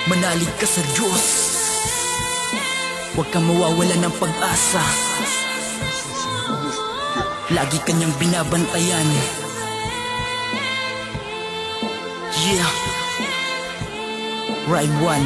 Manalig ka sa Diyos, huwag kang mawawala ng pag-asa. Lagi kanyang binabantayan. Yeah. Rhyme 1.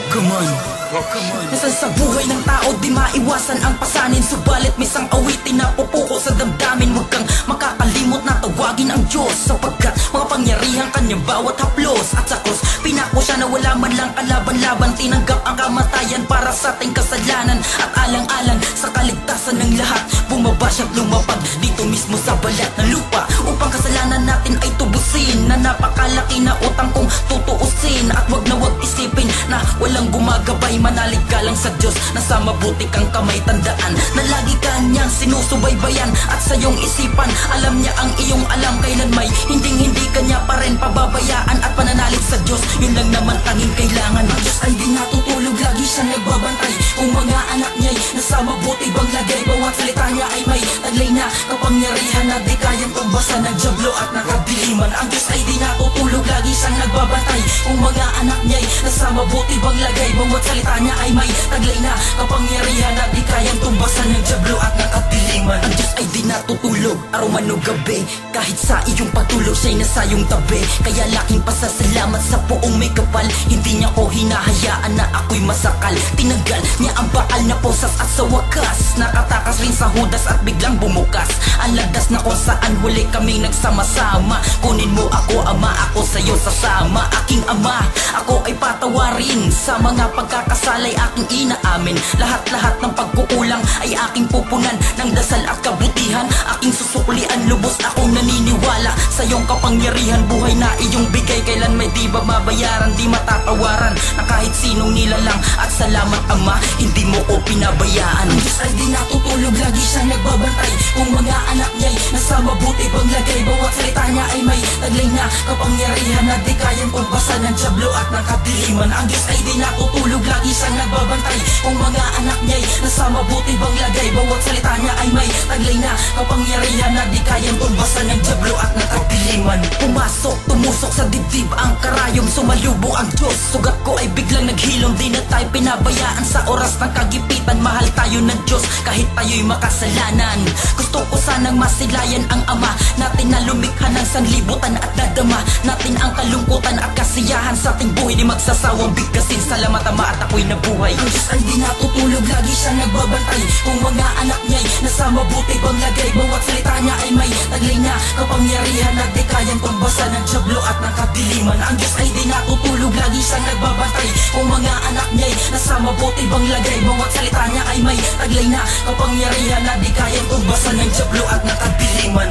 Come on. Nasaan sa buhay ng tao di maiwasan ang pasanin, subalit may isang awitin na pupuko sa damdamin. Huwag kang makakalimot na tawagin ang Diyos, sapagkat mga pangyarihan kanyang bawat haplos. At sa krus pinako siya na wala man lang kalaban-laban, tinanggap ang kamatayan para sa ating kasalanan. At alang-alang sa kaligtasan ng lahat, bumaba siya't lumapag dito mismo sa balat ng lupa, upang kasalanan natin ay tubusin. Na napakalaki na utang kong tutuusin, at wag na wag isipin na walang gumagabay. Manalig ka lang sa Diyos, nasa mabuti kang kamay. Tandaan na lagi kanyang sinusubaybayan, at sa iyong isipan alam niya ang iyong alam. Kailan may hindi kanya pa rin pababayaan. At pananalig sa Diyos, yun lang naman tanging kailangan. Ang Diyos ay di natutulog, lagi siyang nagbabantay kung mga anak niya'y nasa mabuti bang lagay. Bawat salita niya ay may taglay na kapangyarihan na di kayang tumbasan ng dyablo at ng kadiliman. Ang Diyos ay di natutulog, lagi siyang nagbabantay kung mga anak niya'y nasa mabuti bang lagay. Bawat salita niya ay may taglay na kapangyarihan na di kayang tumbasan ng dyablo at ng kadiliman. Ang Diyos ay di natutulog, araw man o gabi, kahit sa iyong patulog siya'y nasa iyong tabi. Kaya laking pasasalamat sa poong may kapal, hindi niya ko hinahayaan na ako'y masakal. Tinanggal niya ang bakal na posas, at sa wakas nakatakas rin sa hudas at biglang bumukas ang landas na kung saan huli kaming nagsama-sama. Kunin mo ako ama, ako sa'yo sasama. Aking ama, ako ay patawarin, sa mga pagkakasalay aking inaamin. Lahat-lahat ng pagkukulang ay aking pupunan ng dasal at kabutihan. Aking susuklian, lubos akong naniniwala sa iyong kapangyarihan. Buhay na iyong bigay, kailan may di ba mabayaran, di matatawaran na kahit sinong nilalang. At salamat ama, hindi mo ko pinabayaan. Ang Diyos ay di natutulog, lagi siyang nagbabantay kung mga anak niya'y nasa mabuti bang lagay. Bawat salita niya ay may taglay na kapangyarihan na di kayang tumbasan ng dyablo at ng kadiliman. Ang Diyos ay di natutulog, lagi siyang nagbabantay kung mga anak niya'y nasa mabuti bang lagay. Bawat salita niya ay may taglay na kapangyarihan na di kayang tumbasan ng dyablo at ng kadiliman. Pumasok, tumusok sa dibdib ang karayom, sumalubong ang Diyos. Sugat ko ay biglang naghilom, di na tayo pinabayaan sa oras ng kagipitan. Mahal tayo ng Diyos kahit tayo'y makasalanan. Gusto ko sanang masilayan ang Ama natin na lumikha ng sanlibutan, at dadama natin ang kalungkutan at kasiyahan sa ating buhay. Di magsasawang bigkasin, salamat ama at ako'y nabuhay. Ang Diyos ay di natutulog, lagi siyang nagbabantay kung mga anak niya'y nasa mabuti bang lagay. Bawat salita niya ay may taglay na kapangyarihan na di kayang tumbasan ng dyablo at ng kadiliman. Ang Diyos ay di natutulog, lagi siyang nagbabantay kung mga anak niya'y nasa mabuti bang lagay. Bawat salita niya ay may taglay na kapangyarihan na di kayang tumbasan ng dyablo at ng kadiliman.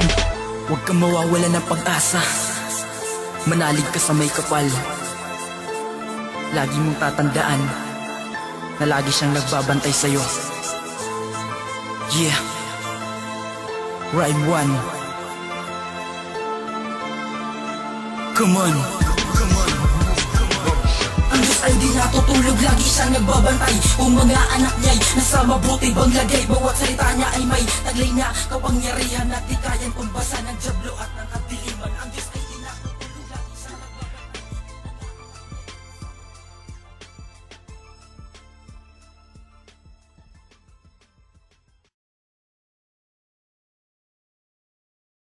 Huwag kang mawawala ng pag-asa, manalig ka sa may kapal. Lagi mong tatandaan na lagi siyang nagbabantay sa'yo. Yeah. Rhyme 1. Come on. Ang Diyos ay di natutulog, lagi siyang nagbabantay kung mga anak niya'y nasa mabuti bang lagay. Bawat salita niya ay may taglay na kapangyarihan na di kayang tumbasan ng